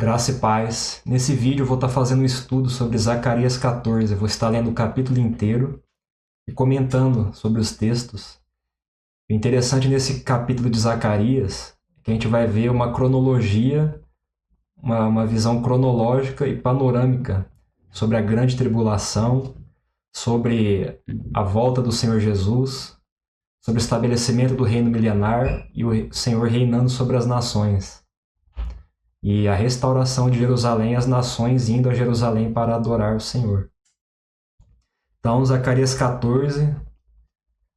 Graça e paz. Nesse vídeo eu vou estar fazendo um estudo sobre Zacarias 14. Eu vou estar lendo o capítulo inteiro e comentando sobre os textos. O interessante nesse capítulo de Zacarias é que a gente vai ver uma cronologia, uma visão cronológica e panorâmica sobre a grande tribulação, sobre a volta do Senhor Jesus, sobre o estabelecimento do reino milenar e o Senhor reinando sobre as nações. E a restauração de Jerusalém, as nações indo a Jerusalém para adorar o Senhor. Então, Zacarias 14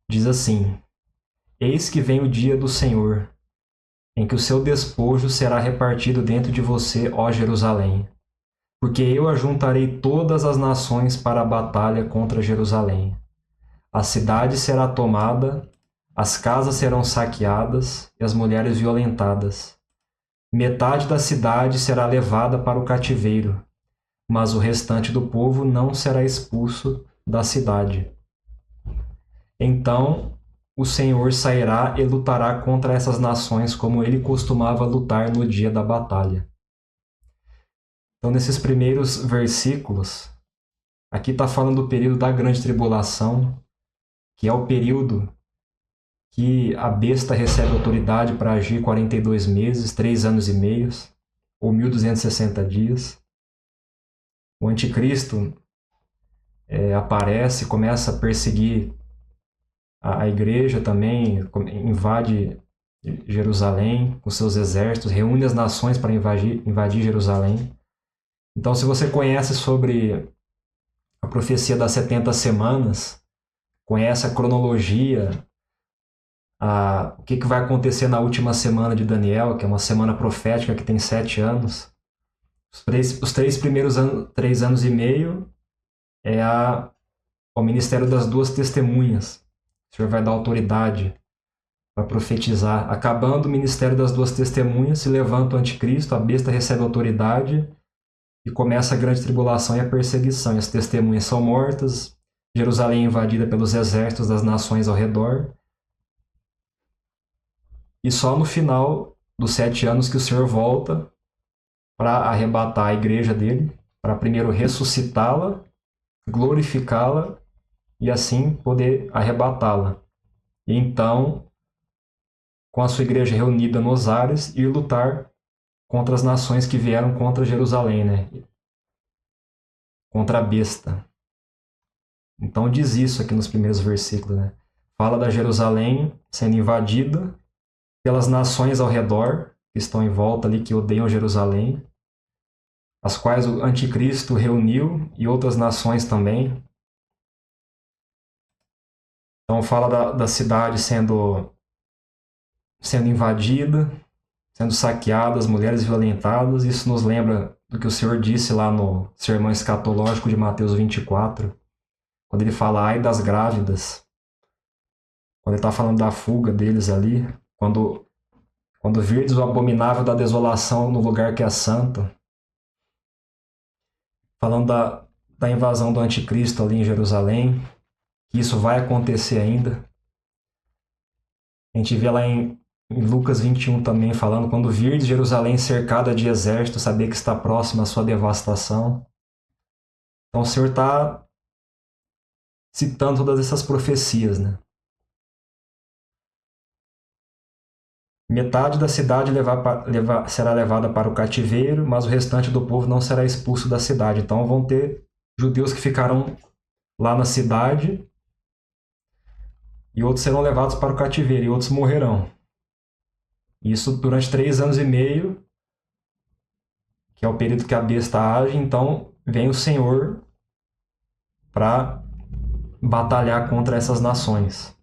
diz assim: Eis que vem o dia do Senhor, em que o seu despojo será repartido dentro de você, ó Jerusalém. Porque eu ajuntarei todas as nações para a batalha contra Jerusalém. A cidade será tomada, as casas serão saqueadas e as mulheres violentadas. Metade da cidade será levada para o cativeiro, mas o restante do povo não será expulso da cidade. Então o Senhor sairá e lutará contra essas nações como ele costumava lutar no dia da batalha. Então, nesses primeiros versículos, aqui está falando do período da grande tribulação, que é o período que a besta recebe autoridade para agir 42 meses, 3 anos e meio, ou 1260 dias. O anticristo aparece, começa a perseguir a igreja também, invade Jerusalém com seus exércitos, reúne as nações para invadir Jerusalém. Então, se você conhece sobre a profecia das 70 semanas, conhece a cronologia, o que vai acontecer na última semana de Daniel, que é uma semana profética que tem 7 anos. Os 3 primeiros 3 anos e meio é o ministério das 2 testemunhas. O Senhor vai dar autoridade para profetizar. Acabando o ministério das 2 testemunhas, se levanta o anticristo, a besta recebe autoridade e começa a grande tribulação e a perseguição. E as testemunhas são mortas, Jerusalém é invadida pelos exércitos das nações ao redor. E só no final dos 7 anos que o Senhor volta para arrebatar a igreja dele, para primeiro ressuscitá-la, glorificá-la e assim poder arrebatá-la. E então, com a sua igreja reunida nos ares, ir lutar contra as nações que vieram contra Jerusalém, né? Contra a besta. Então diz isso aqui nos primeiros versículos, né? Fala da Jerusalém sendo invadida pelas nações ao redor, que estão em volta ali, que odeiam Jerusalém, as quais o anticristo reuniu, e outras nações também. Então fala da cidade sendo invadida, sendo saqueada, as mulheres violentadas. Isso nos lembra do que o Senhor disse lá no sermão escatológico de Mateus 24, quando ele fala, ai das grávidas, quando ele está falando da fuga deles ali, quando virdes o abominável da desolação no lugar que é santo, falando da invasão do anticristo ali em Jerusalém, que isso vai acontecer ainda. A gente vê lá em Lucas 21 também falando, quando virdes Jerusalém cercada de exército, saber que está próxima a sua devastação. Então o Senhor está citando todas essas profecias, né? Metade da cidade será levada para o cativeiro, mas o restante do povo não será expulso da cidade. Então vão ter judeus que ficarão lá na cidade e outros serão levados para o cativeiro e outros morrerão. Isso durante 3 anos e meio, que é o período que a besta age. Então vem o Senhor para batalhar contra essas nações.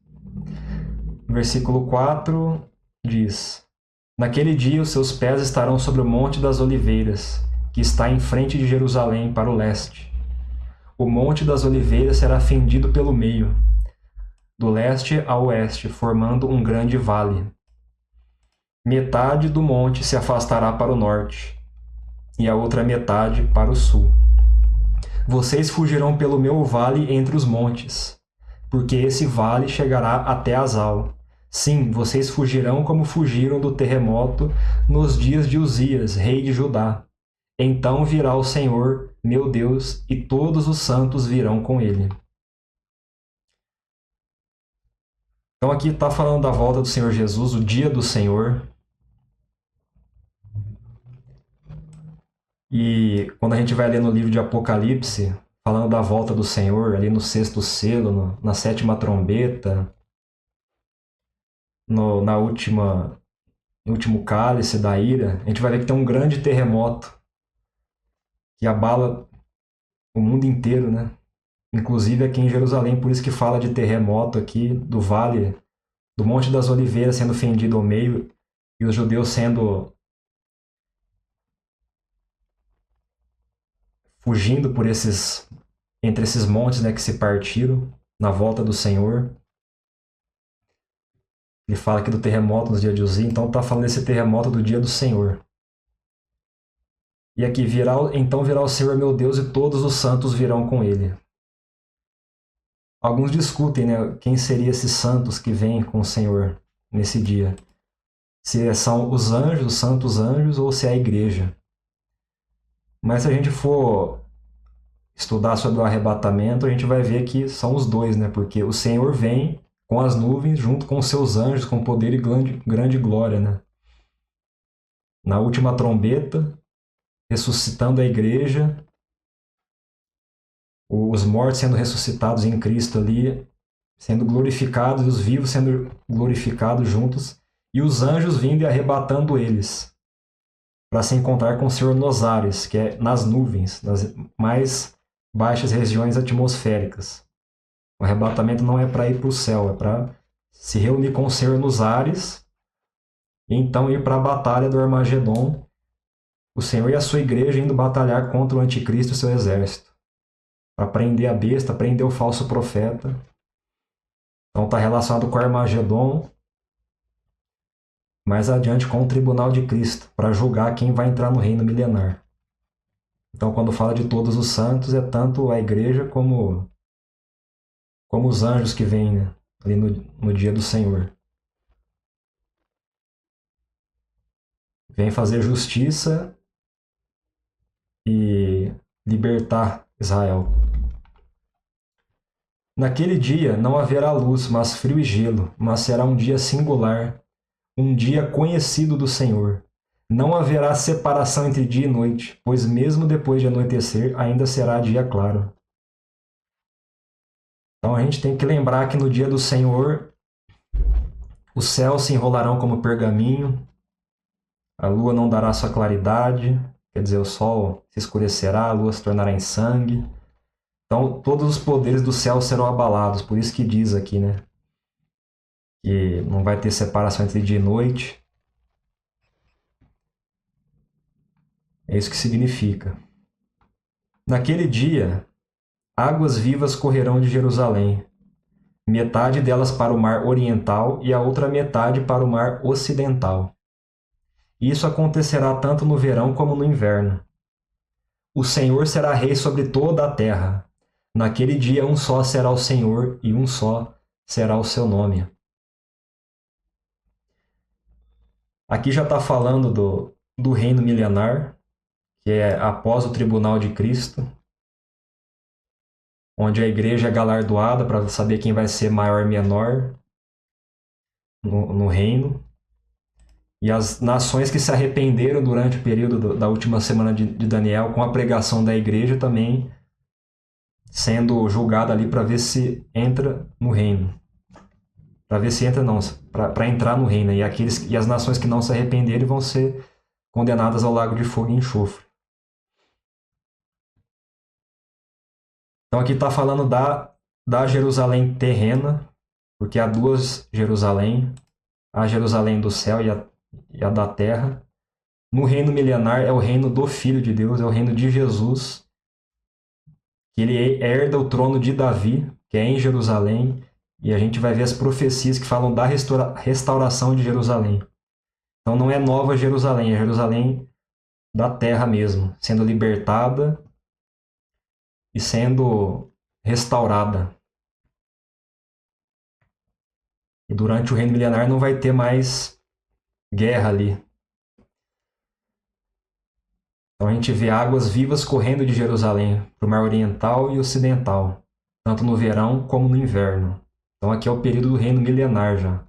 Versículo 4 diz: Naquele dia os seus pés estarão sobre o Monte das Oliveiras, que está em frente de Jerusalém para o leste. O Monte das Oliveiras será fendido pelo meio, do leste a oeste, formando um grande vale. Metade do monte se afastará para o norte, e a outra metade para o sul. Vocês fugirão pelo meu vale entre os montes, porque esse vale chegará até Azal. Sim, vocês fugirão como fugiram do terremoto nos dias de Uzias, rei de Judá, então virá o Senhor, meu Deus, e todos os santos virão com ele. Então aqui está falando da volta do Senhor Jesus, o dia do Senhor. E quando a gente vai ler no livro de Apocalipse, falando da volta do Senhor, ali no sexto selo, na sétima trombeta, no último cálice da ira, a gente vai ver que tem um grande terremoto que abala o mundo inteiro, né? Inclusive aqui em Jerusalém, por isso que fala de terremoto aqui, do vale, do Monte das Oliveiras sendo fendido ao meio e os judeus sendo fugindo entre esses montes, né, que se partiram na volta do Senhor. Ele fala aqui do terremoto nos dias de Uzi, então está falando desse terremoto do dia do Senhor. E aqui então virá o Senhor meu Deus e todos os santos virão com ele. Alguns discutem, né, quem seriam esses santos que vêm com o Senhor nesse dia. Se são os anjos, os santos anjos, ou se é a igreja. Mas se a gente for estudar sobre o arrebatamento, a gente vai ver que são os dois, né? Porque o Senhor vem com as nuvens, junto com os seus anjos, com poder e grande glória, né? Na última trombeta, ressuscitando a igreja, os mortos sendo ressuscitados em Cristo ali, sendo glorificados, e os vivos sendo glorificados juntos, e os anjos vindo e arrebatando eles, para se encontrar com o Senhor nos ares, que é nas nuvens, nas mais baixas regiões atmosféricas. O arrebatamento não é para ir para o céu, é para se reunir com o Senhor nos ares e então ir para a batalha do Armagedon, o Senhor e a sua igreja indo batalhar contra o anticristo e seu exército, para prender a besta, prender o falso profeta. Então está relacionado com o Armagedon, mais adiante com o tribunal de Cristo, para julgar quem vai entrar no reino milenar. Então quando fala de todos os santos, é tanto a igreja como os anjos que vêm, né, ali no dia do Senhor. Vem fazer justiça e libertar Israel. Naquele dia não haverá luz, mas frio e gelo, mas será um dia singular, um dia conhecido do Senhor. Não haverá separação entre dia e noite, pois mesmo depois de anoitecer ainda será dia claro. Então a gente tem que lembrar que no dia do Senhor os céus se enrolarão como pergaminho, a lua não dará sua claridade, quer dizer, o sol se escurecerá, a lua se tornará em sangue. Então, todos os poderes do céu serão abalados. Por isso que diz aqui, né? Que não vai ter separação entre dia e noite. É isso que significa. Naquele dia, águas vivas correrão de Jerusalém, metade delas para o mar oriental e a outra metade para o mar ocidental. Isso acontecerá tanto no verão como no inverno. O Senhor será rei sobre toda a terra. Naquele dia um só será o Senhor e um só será o seu nome. Aqui já está falando do reino milenar, que é após o tribunal de Cristo, onde a igreja é galardoada para saber quem vai ser maior e menor no reino. E as nações que se arrependeram durante o período da última semana de Daniel, com a pregação da igreja também sendo julgada ali para ver se entra no reino. Para ver se entra, não, para entrar no reino. E as nações que não se arrependerem vão ser condenadas ao lago de fogo e enxofre. Então aqui está falando da Jerusalém terrena, porque há duas Jerusalém, a Jerusalém do céu e a da terra. No reino milenar é o reino do Filho de Deus, é o reino de Jesus, que ele herda o trono de Davi, que é em Jerusalém, e a gente vai ver as profecias que falam da restauração de Jerusalém. Então não é Nova Jerusalém, é Jerusalém da terra mesmo, sendo libertada e sendo restaurada. E durante o reino milenar não vai ter mais guerra ali. Então a gente vê águas vivas correndo de Jerusalém para o mar oriental e ocidental, tanto no verão como no inverno. Então aqui é o período do reino milenar já.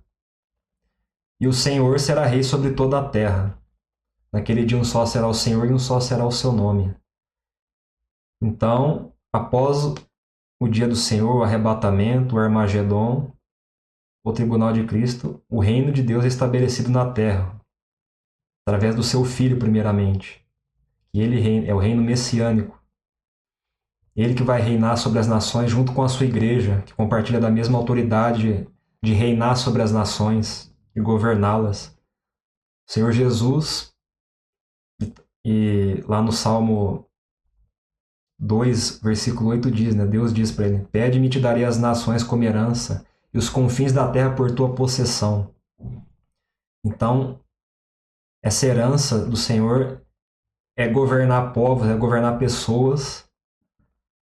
E o Senhor será rei sobre toda a terra. Naquele dia um só será o Senhor e um só será o seu nome. Então, após o dia do Senhor, o arrebatamento, o Armagedon, o tribunal de Cristo, o reino de Deus é estabelecido na terra, através do seu Filho, primeiramente. E ele é o reino messiânico. Ele que vai reinar sobre as nações junto com a sua igreja, que compartilha da mesma autoridade de reinar sobre as nações e governá-las. O Senhor Jesus, e lá no Salmo 2, versículo 8 diz, né? Deus diz para ele: Pede-me e te darei as nações como herança e os confins da terra por tua possessão. Então, essa herança do Senhor é governar povos, é governar pessoas.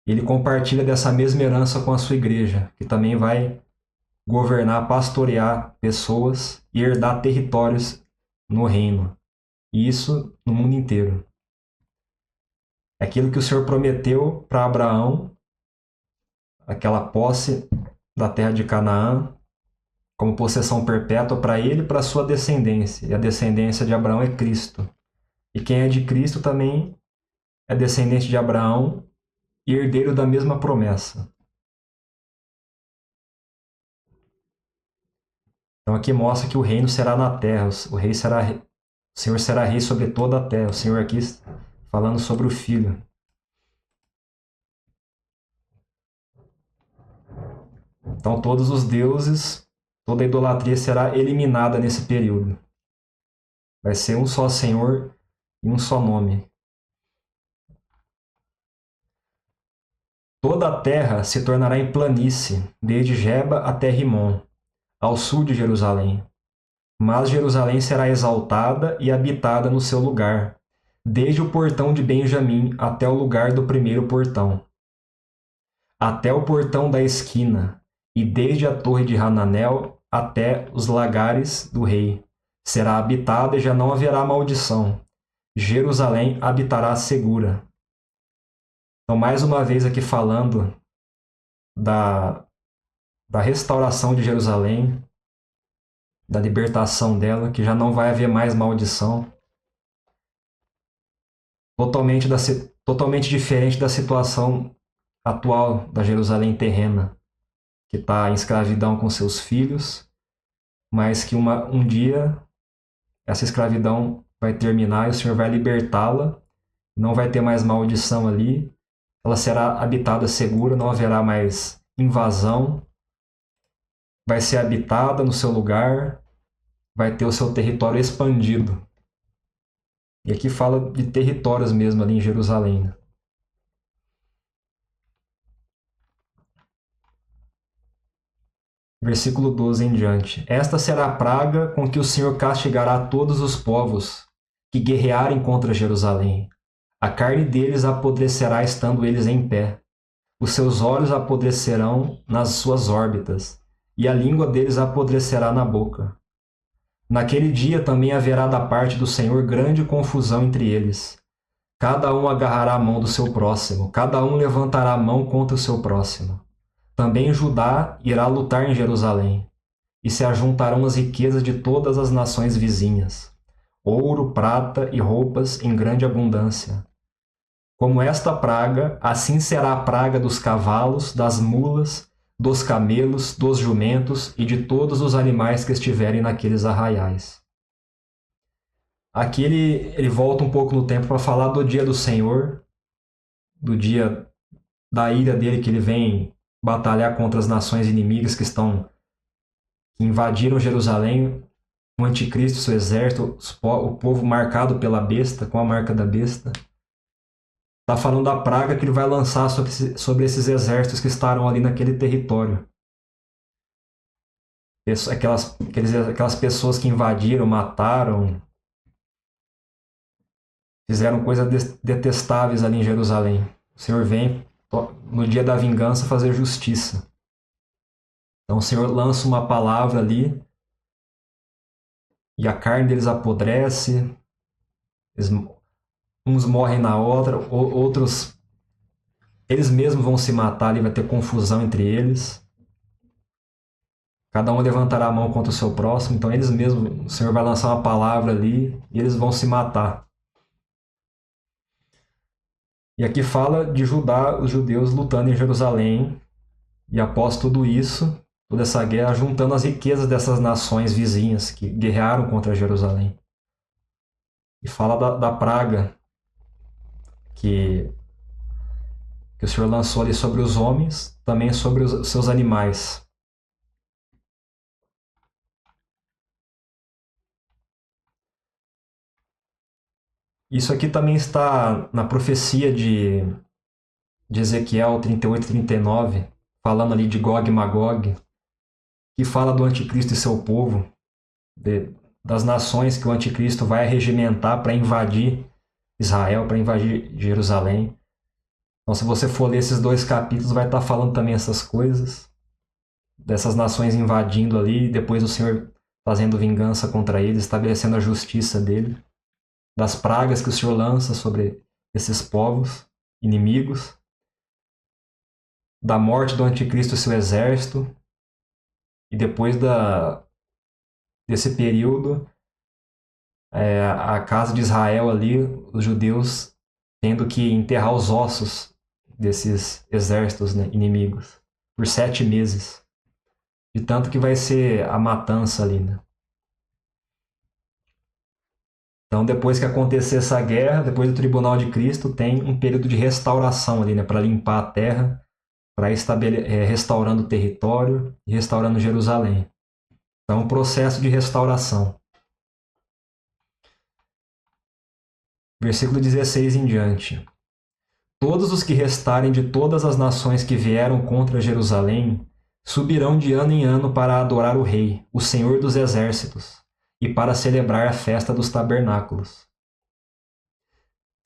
Ele compartilha dessa mesma herança com a sua igreja, que também vai governar, pastorear pessoas e herdar territórios no reino. E isso no mundo inteiro. É aquilo que o Senhor prometeu para Abraão, aquela posse da terra de Canaã, como possessão perpétua para ele e para sua descendência. E a descendência de Abraão é Cristo. E quem é de Cristo também é descendente de Abraão e herdeiro da mesma promessa. Então aqui mostra que o reino será na terra, o Senhor será rei sobre toda a terra. O Senhor aqui falando sobre o Filho. Então todos os deuses, toda a idolatria será eliminada nesse período. Vai ser um só Senhor e um só nome. Toda a terra se tornará em planície, desde Geba até Rimon, ao sul de Jerusalém. Mas Jerusalém será exaltada e habitada no seu lugar, desde o portão de Benjamim até o lugar do primeiro portão, até o portão da esquina, e desde a torre de Hananel até os lagares do rei. Será habitada e já não haverá maldição. Jerusalém habitará segura. Então, mais uma vez aqui falando da restauração de Jerusalém, da libertação dela, que já não vai haver mais maldição. Totalmente diferente da situação atual da Jerusalém terrena, que está em escravidão com seus filhos, mas que um dia essa escravidão vai terminar e o Senhor vai libertá-la, não vai ter mais maldição ali, ela será habitada segura, não haverá mais invasão, vai ser habitada no seu lugar, vai ter o seu território expandido. E aqui fala de territórios mesmo ali em Jerusalém. Versículo 12 em diante. Esta será a praga com que o Senhor castigará todos os povos que guerrearem contra Jerusalém. A carne deles apodrecerá estando eles em pé. Os seus olhos apodrecerão nas suas órbitas, e a língua deles apodrecerá na boca. Naquele dia também haverá da parte do Senhor grande confusão entre eles. Cada um agarrará a mão do seu próximo, cada um levantará a mão contra o seu próximo. Também Judá irá lutar em Jerusalém, e se ajuntarão as riquezas de todas as nações vizinhas, ouro, prata e roupas em grande abundância. Como esta praga, assim será a praga dos cavalos, das mulas, dos camelos, dos jumentos e de todos os animais que estiverem naqueles arraiais. Aqui ele volta um pouco no tempo para falar do dia do Senhor, do dia da ira dele, que ele vem batalhar contra as nações inimigas que invadiram Jerusalém, o anticristo, seu exército, o povo marcado pela besta, com a marca da besta. Está falando da praga que ele vai lançar sobre esses exércitos que estarão ali naquele território. Aquelas pessoas que invadiram, mataram, fizeram coisas detestáveis ali em Jerusalém. O Senhor vem no dia da vingança fazer justiça. Então o Senhor lança uma palavra ali e a carne deles apodrece, uns morrem na outra, outros eles mesmos vão se matar ali, vai ter confusão entre eles. Cada um levantará a mão contra o seu próximo, então eles mesmos, o Senhor vai lançar uma palavra ali e eles vão se matar. E aqui fala de Judá, os judeus lutando em Jerusalém, e após tudo isso, toda essa guerra, juntando as riquezas dessas nações vizinhas que guerrearam contra Jerusalém. E fala da praga que o Senhor lançou ali sobre os homens, também sobre os seus animais. Isso aqui também está na profecia de Ezequiel 38 e 39, falando ali de Gog e Magog, que fala do anticristo e seu povo, das nações que o anticristo vai regimentar para invadir Israel, para invadir Jerusalém. Então, se você for ler esses 2 capítulos, vai estar falando também essas coisas, dessas nações invadindo ali, depois o Senhor fazendo vingança contra eles, estabelecendo a justiça dele, das pragas que o Senhor lança sobre esses povos inimigos, da morte do anticristo e seu exército, e depois desse período, a casa de Israel ali, os judeus tendo que enterrar os ossos desses exércitos, né, inimigos por 7 meses. De tanto que vai ser a matança ali, né? Então, depois que acontecer essa guerra, depois do tribunal de Cristo, tem um período de restauração ali, né, para limpar a terra, para ir restaurando o território e restaurando Jerusalém. Então, um processo de restauração. Versículo 16 em diante. Todos os que restarem de todas as nações que vieram contra Jerusalém subirão de ano em ano para adorar o Rei, o Senhor dos Exércitos, e para celebrar a festa dos tabernáculos.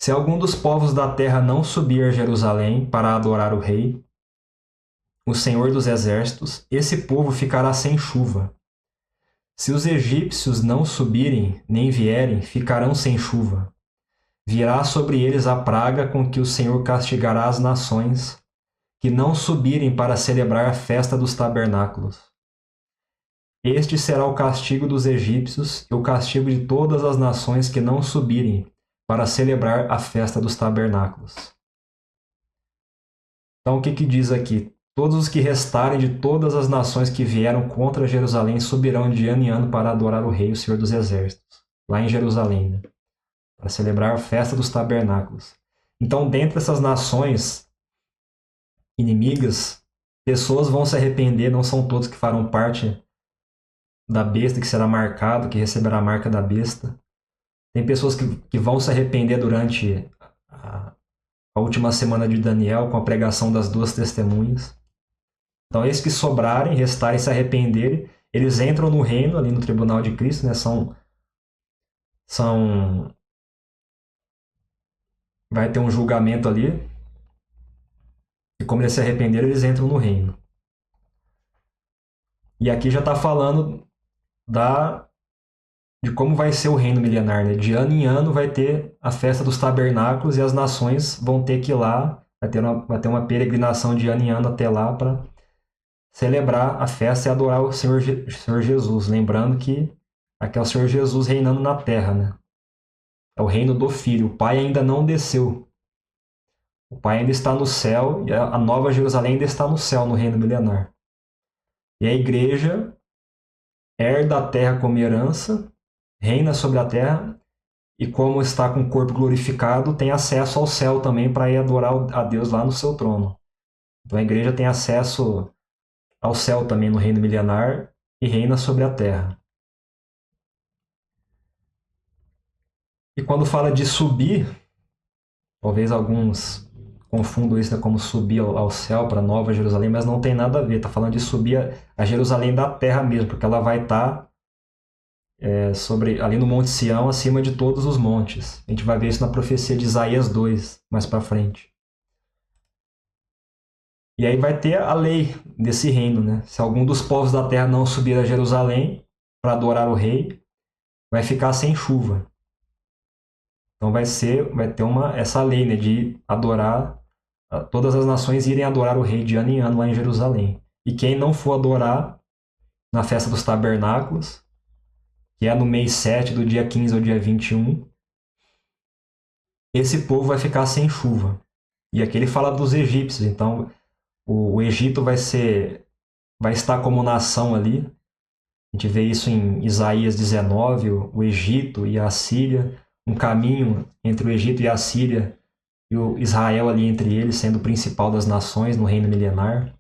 Se algum dos povos da terra não subir a Jerusalém para adorar o Rei, o Senhor dos Exércitos, esse povo ficará sem chuva. Se os egípcios não subirem, nem vierem, ficarão sem chuva. Virá sobre eles a praga com que o Senhor castigará as nações que não subirem para celebrar a festa dos tabernáculos. Este será o castigo dos egípcios e o castigo de todas as nações que não subirem para celebrar a festa dos tabernáculos. Então, o que diz aqui? Todos os que restarem de todas as nações que vieram contra Jerusalém subirão de ano em ano para adorar o Rei, o Senhor dos Exércitos, lá em Jerusalém, né? Para celebrar a festa dos tabernáculos. Então, dentre essas nações inimigas, pessoas vão se arrepender, não são todos que farão parte da besta, que será marcado, que receberá a marca da besta. Tem pessoas que vão se arrepender durante a última semana de Daniel, com a pregação das 2 testemunhas. Então, esses que sobrarem, restarem, se arrependerem, eles entram no reino, ali no tribunal de Cristo, né? Vai ter um julgamento ali. E como eles se arrependeram, eles entram no reino. E aqui já está falando de como vai ser o reino milenar, né? De ano em ano vai ter a festa dos tabernáculos e as nações vão ter que ir lá, vai ter uma peregrinação de ano em ano até lá para celebrar a festa e adorar o Senhor Jesus. Lembrando que aqui é o Senhor Jesus reinando na terra, né? É o reino do Filho. O Pai ainda não desceu. O Pai ainda está no céu e a Nova Jerusalém ainda está no céu, no reino milenar. E a igreja herda a terra como herança, reina sobre a terra, e como está com o corpo glorificado, tem acesso ao céu também para ir adorar a Deus lá no seu trono. Então a igreja tem acesso ao céu também no reino milenar e reina sobre a terra. E quando fala de subir, talvez alguns confundam isso como subir ao céu para Nova Jerusalém, mas não tem nada a ver. Está falando de subir a Jerusalém da terra mesmo, porque ela vai estar ali no Monte Sião, acima de todos os montes. A gente vai ver isso na profecia de Isaías 2, mais para frente. E aí vai ter a lei desse reino, né? Se algum dos povos da terra não subir a Jerusalém para adorar o rei, vai ficar sem chuva. Então vai ter essa lei, né, de adorar, todas as nações irem adorar o rei de ano em ano lá em Jerusalém. E quem não for adorar na festa dos tabernáculos, que é no mês 7, do dia 15 ao dia 21, esse povo vai ficar sem chuva. E aqui ele fala dos egípcios, então o Egito vai estar como nação ali. A gente vê isso em Isaías 19, o Egito e a Assíria, um caminho entre o Egito e a Assíria, e o Israel ali entre eles, sendo o principal das nações no reino milenar.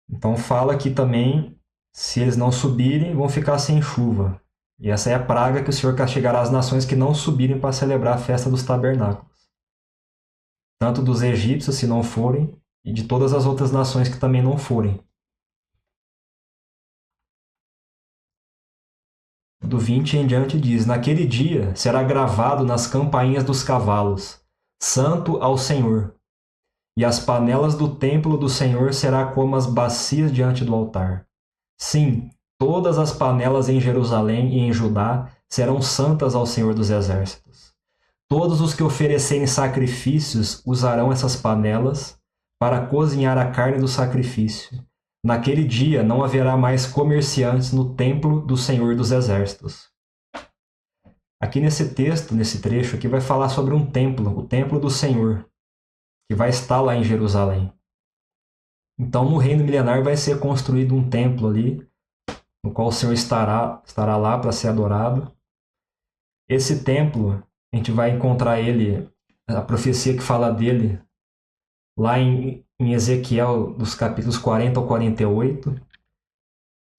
Então fala que também, se eles não subirem, vão ficar sem chuva. E essa é a praga que o Senhor castigará as nações que não subirem para celebrar a festa dos tabernáculos. Tanto dos egípcios, se não forem, e de todas as outras nações que também não forem. Do 20 em diante diz: naquele dia será gravado nas campainhas dos cavalos: Santo ao Senhor. E as panelas do templo do Senhor será como as bacias diante do altar. Sim, todas as panelas em Jerusalém e em Judá serão santas ao Senhor dos Exércitos. Todos os que oferecerem sacrifícios usarão essas panelas para cozinhar a carne do sacrifício. Naquele dia não haverá mais comerciantes no templo do Senhor dos Exércitos. Aqui nesse texto, nesse trecho aqui, vai falar sobre um templo, o templo do Senhor, que vai estar lá em Jerusalém. Então, no reino milenar vai ser construído um templo ali, no qual o Senhor estará lá para ser adorado. Esse templo, a gente vai encontrar ele, a profecia que fala dele, lá em Ezequiel, dos capítulos 40 ao 48,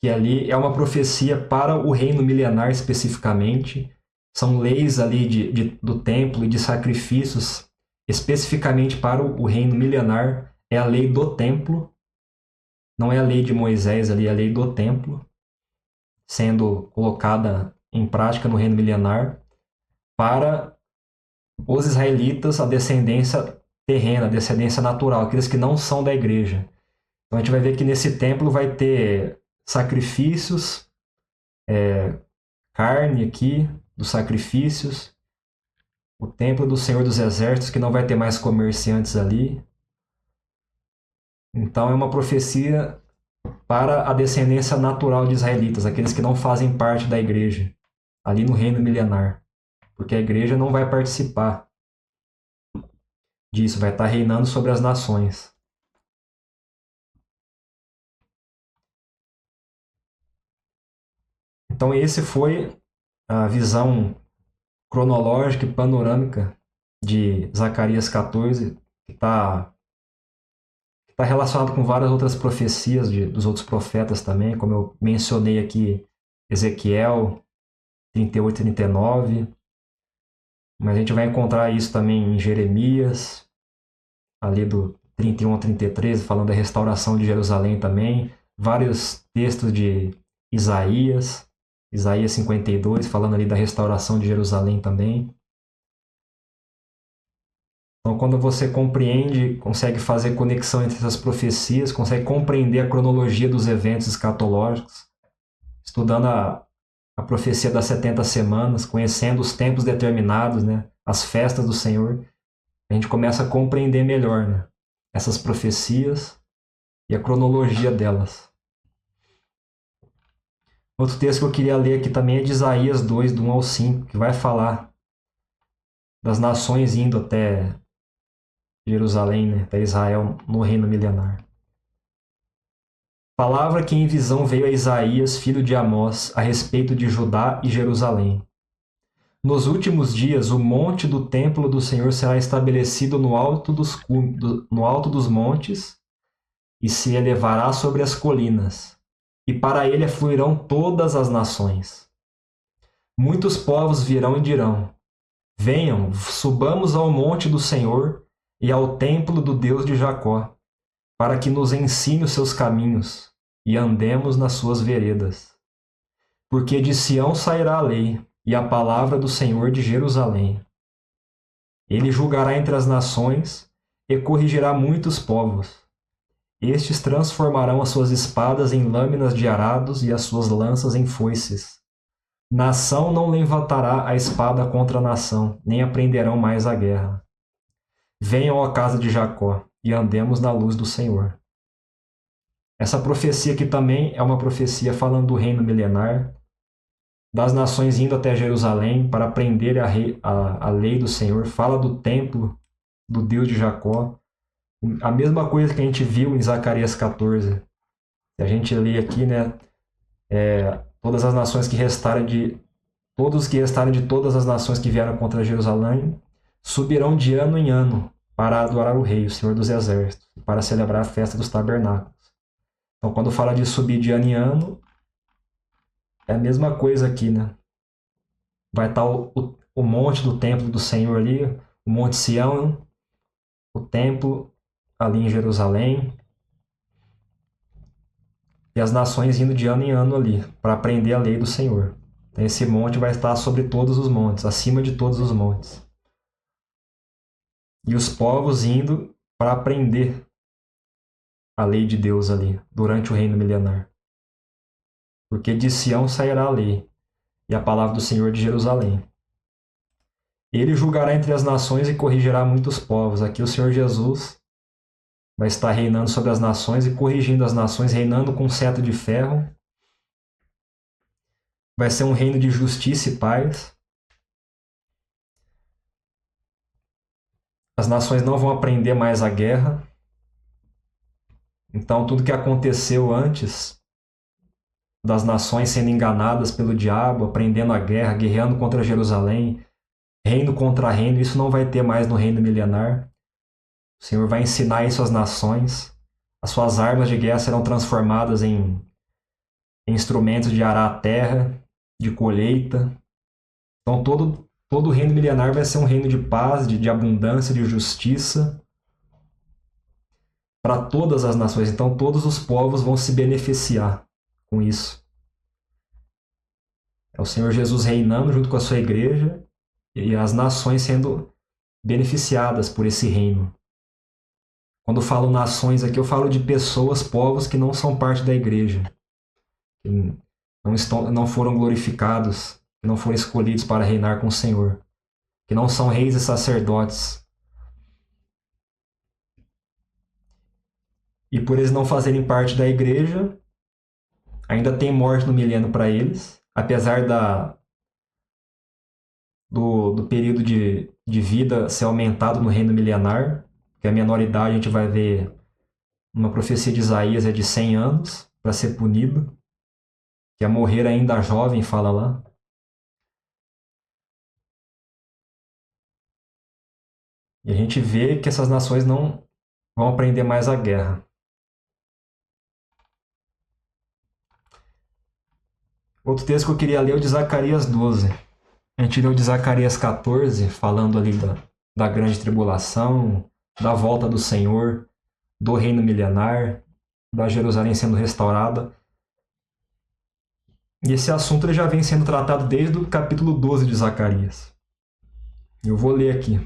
que ali é uma profecia para o reino milenar especificamente. São leis ali do templo e de sacrifícios especificamente para o reino milenar. É a lei do templo, não é a lei de Moisés ali, é a lei do templo, sendo colocada em prática no reino milenar para os israelitas, a descendência terrena, a descendência natural, aqueles que não são da igreja. Então a gente vai ver que nesse templo vai ter sacrifícios, carne aqui dos sacrifícios, o templo do Senhor dos Exércitos, que não vai ter mais comerciantes ali. Então é uma profecia para a descendência natural de israelitas, aqueles que não fazem parte da igreja, ali no reino milenar. Porque a igreja não vai participar disso, vai estar reinando sobre as nações. Então esse foi a visão cronológica e panorâmica de Zacarias 14, que está relacionado com várias outras profecias dos outros profetas também, como eu mencionei aqui, Ezequiel 38 e 39, mas a gente vai encontrar isso também em Jeremias, ali do 31 ao 33, falando da restauração de Jerusalém também, vários textos de Isaías 52, falando ali da restauração de Jerusalém também. Então, quando você compreende, consegue fazer conexão entre essas profecias, consegue compreender a cronologia dos eventos escatológicos, estudando a profecia das 70 semanas, conhecendo os tempos determinados, né, as festas do Senhor, a gente começa a compreender melhor, né, essas profecias e a cronologia delas. Outro texto que eu queria ler aqui também é de Isaías 2, do 1 ao 5, que vai falar das nações indo até Jerusalém, né, até Israel, no reino milenar. Palavra que em visão veio a Isaías, filho de Amós, a respeito de Judá e Jerusalém. Nos últimos dias, o monte do templo do Senhor será estabelecido no alto dos montes e se elevará sobre as colinas, e para ele afluirão todas as nações. Muitos povos virão e dirão: venham, subamos ao monte do Senhor e ao templo do Deus de Jacó, para que nos ensine os seus caminhos e andemos nas suas veredas. Porque de Sião sairá a lei e a palavra do Senhor de Jerusalém. Ele julgará entre as nações e corrigirá muitos povos. Estes transformarão as suas espadas em lâminas de arados e as suas lanças em foices. Nação não levantará a espada contra nação, nem aprenderão mais a guerra. Venham, ó casa de Jacó, e andemos na luz do Senhor. Essa profecia aqui também é uma profecia falando do reino milenar, das nações indo até Jerusalém para aprender a lei do Senhor. Fala do templo do Deus de Jacó. A mesma coisa que a gente viu em Zacarias 14. Se a gente lê aqui, né, todas as nações que restarem todos que restarem de todas as nações que vieram contra Jerusalém subirão de ano em ano para adorar o Rei, o Senhor dos Exércitos, para celebrar a festa dos tabernáculos. Então, quando fala de subir de ano em ano, é a mesma coisa aqui, né? Vai estar o monte do templo do Senhor ali, o Monte Sião, o templo ali em Jerusalém, e as nações indo de ano em ano ali, para aprender a lei do Senhor. Então, esse monte vai estar sobre todos os montes, acima de todos os montes. E os povos indo para aprender a lei de Deus ali, durante o reino milenar. Porque de Sião sairá a lei, e a palavra do Senhor de Jerusalém. Ele julgará entre as nações e corrigirá muitos povos. Aqui o Senhor Jesus vai estar reinando sobre as nações e corrigindo as nações, reinando com cetro de ferro. Vai ser um reino de justiça e paz. As nações não vão aprender mais a guerra. Então, tudo que aconteceu antes das nações sendo enganadas pelo diabo, aprendendo a guerra, guerreando contra Jerusalém, reino contra reino, isso não vai ter mais no reino milenar. O Senhor vai ensinar isso às nações. As suas armas de guerra serão transformadas em instrumentos de arar a terra, de colheita. Então todo o reino milenar vai ser um reino de paz, de abundância, de justiça para todas as nações. Então todos os povos vão se beneficiar com isso. É o Senhor Jesus reinando junto com a sua igreja e as nações sendo beneficiadas por esse reino. Quando eu falo nações aqui, eu falo de pessoas, povos que não são parte da igreja, que não foram glorificados, que não foram escolhidos para reinar com o Senhor, que não são reis e sacerdotes. E por eles não fazerem parte da igreja, ainda tem morte no milênio para eles, apesar do período de vida ser aumentado no reino milenar, que a menoridade a gente vai ver uma profecia de Isaías é de 100 anos para ser punido, que é morrer ainda jovem, fala lá. E a gente vê que essas nações não vão aprender mais a guerra. Outro texto que eu queria ler é o de Zacarias 12. A gente leu de Zacarias 14, falando ali da grande tribulação, da volta do Senhor, do reino milenar, da Jerusalém sendo restaurada. E esse assunto ele já vem sendo tratado desde o capítulo 12 de Zacarias. Eu vou ler aqui.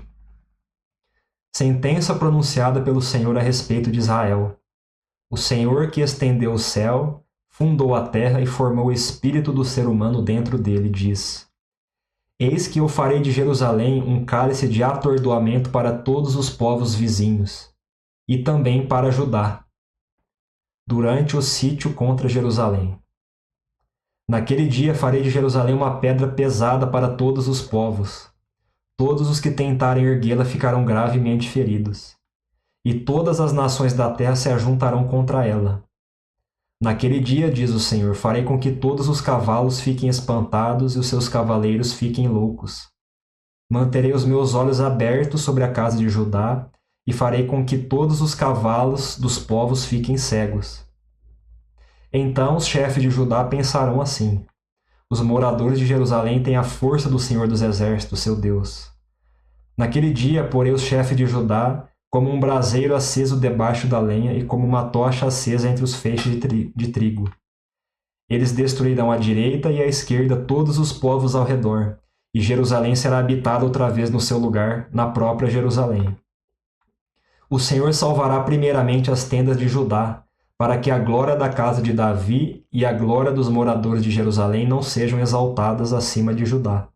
Sentença pronunciada pelo Senhor a respeito de Israel. O Senhor que estendeu o céu, fundou a terra e formou o espírito do ser humano dentro dele, diz: Eis que eu farei de Jerusalém um cálice de atordoamento para todos os povos vizinhos, e também para Judá, durante o sítio contra Jerusalém. Naquele dia farei de Jerusalém uma pedra pesada para todos os povos. Todos os que tentarem erguê-la ficarão gravemente feridos. E todas as nações da terra se ajuntarão contra ela. Naquele dia, diz o Senhor, farei com que todos os cavalos fiquem espantados e os seus cavaleiros fiquem loucos. Manterei os meus olhos abertos sobre a casa de Judá e farei com que todos os cavalos dos povos fiquem cegos. Então os chefes de Judá pensarão assim: os moradores de Jerusalém têm a força do Senhor dos Exércitos, seu Deus. Naquele dia, porei os chefes de Judá como um braseiro aceso debaixo da lenha e como uma tocha acesa entre os feixes de trigo. Eles destruirão à direita e à esquerda todos os povos ao redor, e Jerusalém será habitada outra vez no seu lugar, na própria Jerusalém. O Senhor salvará primeiramente as tendas de Judá, para que a glória da casa de Davi e a glória dos moradores de Jerusalém não sejam exaltadas acima de Judá.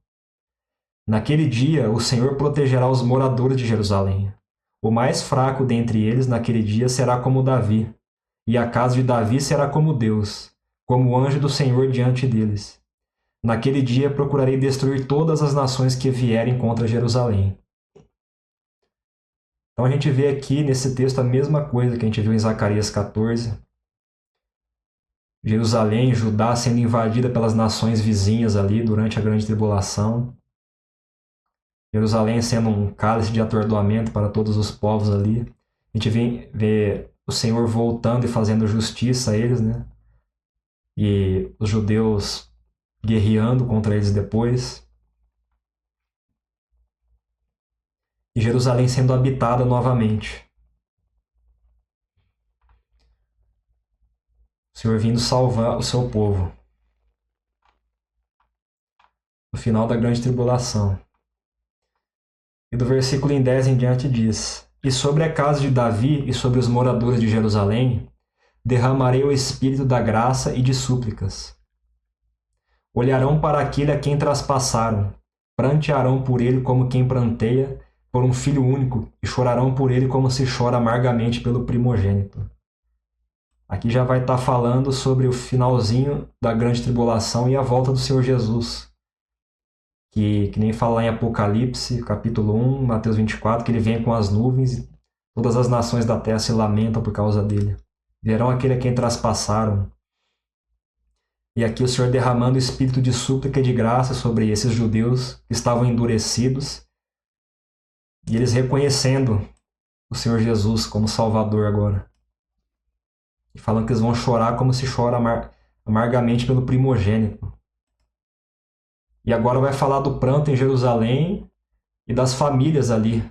Naquele dia, o Senhor protegerá os moradores de Jerusalém. O mais fraco dentre eles, naquele dia, será como Davi, e a casa de Davi será como Deus, como o anjo do Senhor diante deles. Naquele dia procurarei destruir todas as nações que vierem contra Jerusalém. Então a gente vê aqui nesse texto a mesma coisa que a gente viu em Zacarias 14. Jerusalém, Judá sendo invadida pelas nações vizinhas ali durante a grande tribulação. Jerusalém sendo um cálice de atordoamento para todos os povos ali. A gente vê o Senhor voltando e fazendo justiça a eles, né? E os judeus guerreando contra eles depois. E Jerusalém sendo habitada novamente. O Senhor vindo salvar o seu povo. No final da grande tribulação. E do versículo em 10 em diante diz: E sobre a casa de Davi e sobre os moradores de Jerusalém, derramarei o espírito da graça e de súplicas. Olharão para aquele a quem traspassaram, prantearão por ele como quem pranteia por um filho único, e chorarão por ele como se chora amargamente pelo primogênito. Aqui já vai estar falando sobre o finalzinho da grande tribulação e a volta do Senhor Jesus. Que nem fala lá em Apocalipse, capítulo 1, Mateus 24, que ele vem com as nuvens e todas as nações da terra se lamentam por causa dele. Verão aquele a quem traspassaram. E aqui o Senhor derramando o espírito de súplica e de graça sobre esses judeus que estavam endurecidos e eles reconhecendo o Senhor Jesus como Salvador agora. E falando que eles vão chorar como se chora amargamente pelo primogênito. E agora vai falar do pranto em Jerusalém e das famílias ali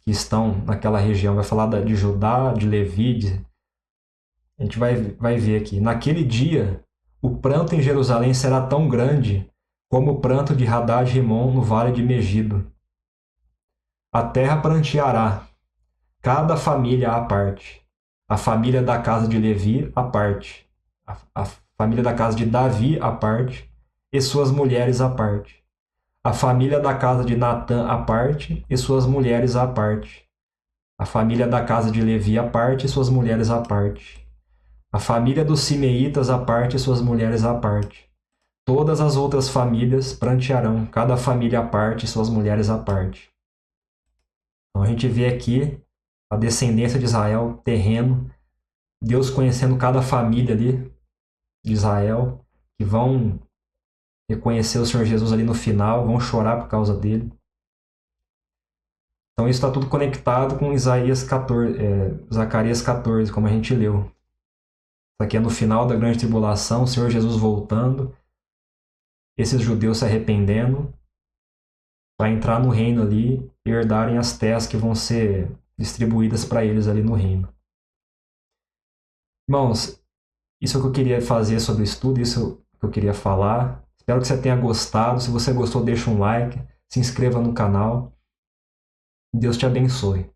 que estão naquela região. Vai falar de Judá, de Levi. A gente vai ver aqui. Naquele dia, o pranto em Jerusalém será tão grande como o pranto de Hadad-Rimon no vale de Megido. A terra pranteará, cada família à parte. A família da casa de Levi à parte. A família da casa de Davi à parte. E suas mulheres à parte. A família da casa de Natã à parte, e suas mulheres à parte. A família da casa de Levi à parte, e suas mulheres à parte. A família dos Simeitas à parte, e suas mulheres à parte. Todas as outras famílias prantearão, cada família à parte, e suas mulheres à parte. Então a gente vê aqui a descendência de Israel, terreno, Deus conhecendo cada família ali de Israel, que vão reconhecer o Senhor Jesus ali no final, vão chorar por causa dele. Então isso está tudo conectado com Zacarias 14, como a gente leu. Isso aqui é no final da grande tribulação, o Senhor Jesus voltando, esses judeus se arrependendo, para entrar no reino ali e herdarem as terras que vão ser distribuídas para eles ali no reino. Irmãos, isso é o que eu queria fazer sobre o estudo, isso é o que eu queria falar. Espero que você tenha gostado. Se você gostou, deixa um like, se inscreva no canal. Deus te abençoe.